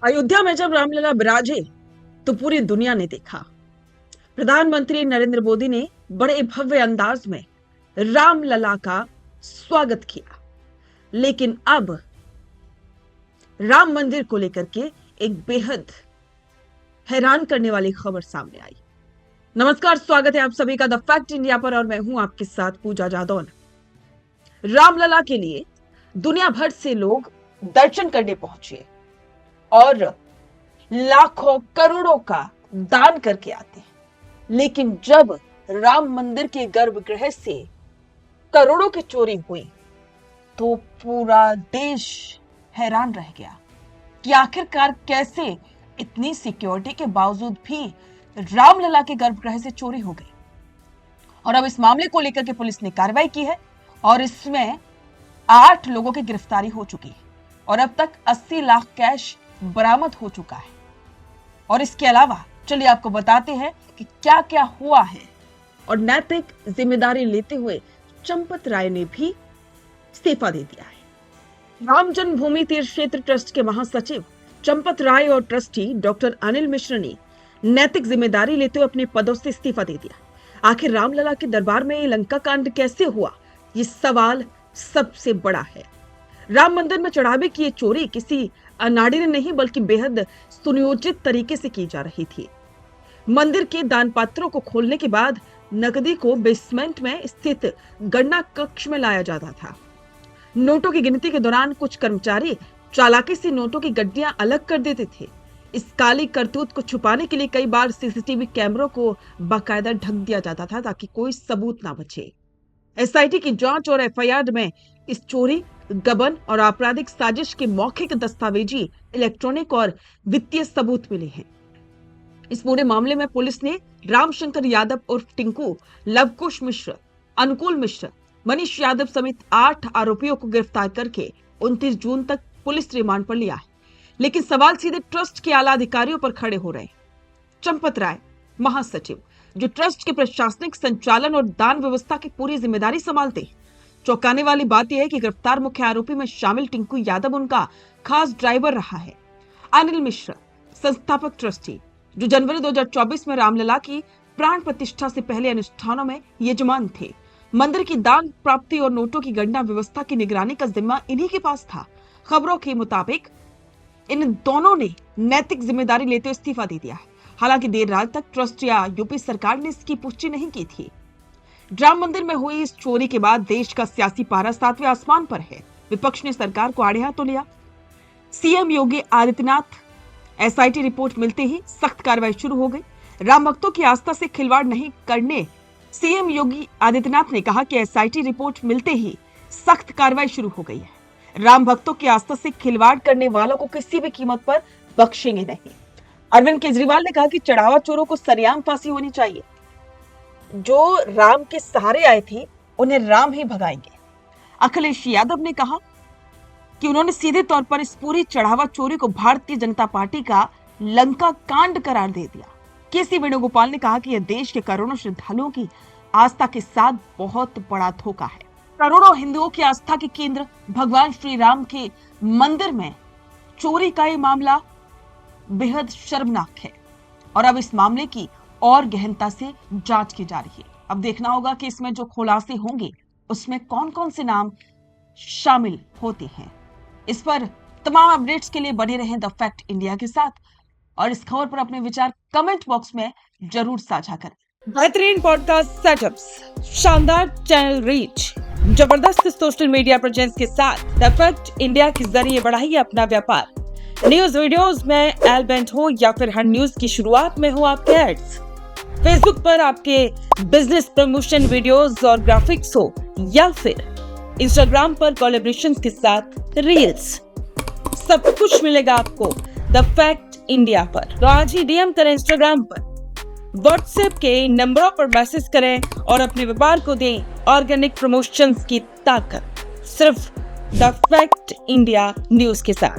अयोध्या में जब रामलला विराजे तो पूरी दुनिया ने देखा। प्रधानमंत्री नरेंद्र मोदी ने बड़े भव्य अंदाज में रामलला का स्वागत किया। लेकिन अब राम मंदिर को लेकर के एक बेहद हैरान करने वाली खबर सामने आई। नमस्कार, स्वागत है आप सभी का द फैक्ट इंडिया पर और मैं हूं आपके साथ पूजा जादौन। रामलला के लिए दुनिया भर से लोग दर्शन करने पहुंचे और लाखों करोड़ों का दान करके आते हैं। लेकिन जब राम मंदिर के गर्भगृह से करोड़ों की चोरी हुई तो पूरा देश हैरान रह गया कि आखिरकार कैसे इतनी सिक्योरिटी के बावजूद भी रामलला के गर्भगृह से चोरी हो गई। और अब इस मामले को लेकर के पुलिस ने कार्रवाई की है और इसमें 8 लोगों की गिरफ्तारी हो चुकी है और अब तक 80 लाख कैश बरामद हो चुका है। और इसके अलावा चलिए आपको बताते हैं कि क्या क्या हुआ है। और नैतिक जिम्मेदारी लेते हुए चंपत राय ने भी इस्तीफा दे दिया है। राम जन्मभूमि तीर्थ क्षेत्र ट्रस्ट के महासचिव चंपत राय और ट्रस्टी डॉक्टर अनिल मिश्र ने नैतिक जिम्मेदारी लेते हुए अपने पदों से इस्तीफा दे दिया। आखिर रामलला के दरबार में ये लंका कांड कैसे हुआ, ये सवाल सबसे बड़ा है। राम मंदिर में चढ़ावे की ये चोरी किसी अनाड़ी ने नहीं बल्कि बेहद सुनियोजित तरीके से की जा रही थी। मंदिर के दान पात्रों को खोलने के बाद नकदी को बेसमेंट में स्थित गणना कक्ष में लाया जाता था। नोटों की गिनती के दौरान कुछ कर्मचारी चालाकी से नोटों की गड्डियां अलग कर देते थे। इस काली करतूत को छुपाने के लिए कई बार सीसीटीवी कैमरों को बाकायदा ढक दिया जाता था ताकि कोई सबूत ना बचे। एसआईटी की जांच और एफआईआर में इस चोरी, गबन और आपराधिक साजिश के मौखिक दस्तावेजी, इलेक्ट्रॉनिक और वित्तीय सबूत मिले हैं। इस पूरे मामले में पुलिस ने रामशंकर यादव उर्फ टिंकू, लवकुश मिश्र, अनुकूल मिश्र, मनीष यादव समेत 8 आरोपियों को गिरफ्तार करके 29 जून तक पुलिस रिमांड पर लिया है। लेकिन सवाल सीधे ट्रस्ट के आला अधिकारियों पर खड़े हो रहे हैं। चंपत राय, महासचिव, जो ट्रस्ट के प्रशासनिक संचालन और दान व्यवस्था की पूरी जिम्मेदारी संभालते हैं। चौंकाने वाली बात यह है कि गिरफ्तार मुख्य आरोपी में शामिल टिंकू यादव उनका खास ड्राइवर रहा है। अनिल मिश्र, संस्थापक ट्रस्टी, जो जनवरी 2024 में रामलला की प्राण प्रतिष्ठा से पहले अनुष्ठानों में यजमान थे। मंदिर की दान प्राप्ति और नोटों की गणना व्यवस्था की निगरानी का जिम्मा इन्हीं के पास था। खबरों के मुताबिक इन दोनों ने नैतिक जिम्मेदारी लेते हुए इस्तीफा दे दिया है। हालांकि देर रात तक ट्रस्ट या यूपी सरकार ने इसकी पुष्टि नहीं की थी। राम मंदिर में हुई इस चोरी के बाद देश का सियासी पारा 7वें आसमान पर है। विपक्ष ने सरकार को आड़े हाथों लिया। CM Yogi Adityanath, SIT report मिलते ही सख्त कार्रवाई शुरू हो गई। राम भक्तों की आस्था से खिलवाड़ नहीं करने सीएम योगी आदित्यनाथ ने कहा कि एसआईटी रिपोर्ट मिलते ही सख्त कार्रवाई शुरू हो गई है। राम भक्तों की आस्था से खिलवाड़ करने वालों को किसी भी कीमत पर बख्शेंगे नहीं। अरविंद केजरीवाल ने कहा कि चढ़ावा चोरों को सरेआम फांसी होनी चाहिए। जो राम के सहारे आए थे उन्हें राम ही भगाएंगे। अखिलेश यादव ने कहा कि उन्होंने सीधे तौर पर इस पूरी चढ़ावा चोरी को भारतीय जनता पार्टी का लंका कांड करार दे दिया। केसी वेणुगोपाल ने कहा कि यह देश के करोड़ों श्रद्धालुओं की आस्था के साथ बहुत बड़ा धोखा है। करोड़ों हिंदुओं की आस्था के केंद्र भगवान श्री राम के मंदिर में चोरी का ये मामला बेहद शर्मनाक है और अब इस मामले की और गहनता से जांच की जा रही है। अब देखना होगा कि इसमें जो खुलासे होंगे उसमें कौन कौन से नाम शामिल होते हैं। इस पर तमाम अपडेट्स के लिए बने रहें द फैक्ट इंडिया के साथ और इस खबर पर अपने विचार कमेंट बॉक्स में जरूर साझा करें। बेहतरीन पॉडकास्ट सेटअप्स, शानदार चैनल रीच, जबरदस्त सोशल मीडिया प्रेजेंस के साथ द फैक्ट इंडिया के जरिए बढ़ाइए अपना व्यापार। न्यूज वीडियोस में एलबेंट हो या फिर हर न्यूज की शुरुआत में हो आपके एड्स, फेसबुक पर आपके बिजनेस प्रमोशन वीडियोस और ग्राफिक्स हो या फिर इंस्टाग्राम पर कोलैबोरेशन के साथ रील्स, सब कुछ मिलेगा आपको द फैक्ट इंडिया पर। तो आज ही डीएम करें इंस्टाग्राम पर, व्हाट्सएप के नंबरों पर मैसेज करें और अपने व्यापार को दें ऑर्गेनिक प्रमोशंस की ताकत, सिर्फ द फैक्ट इंडिया न्यूज के साथ।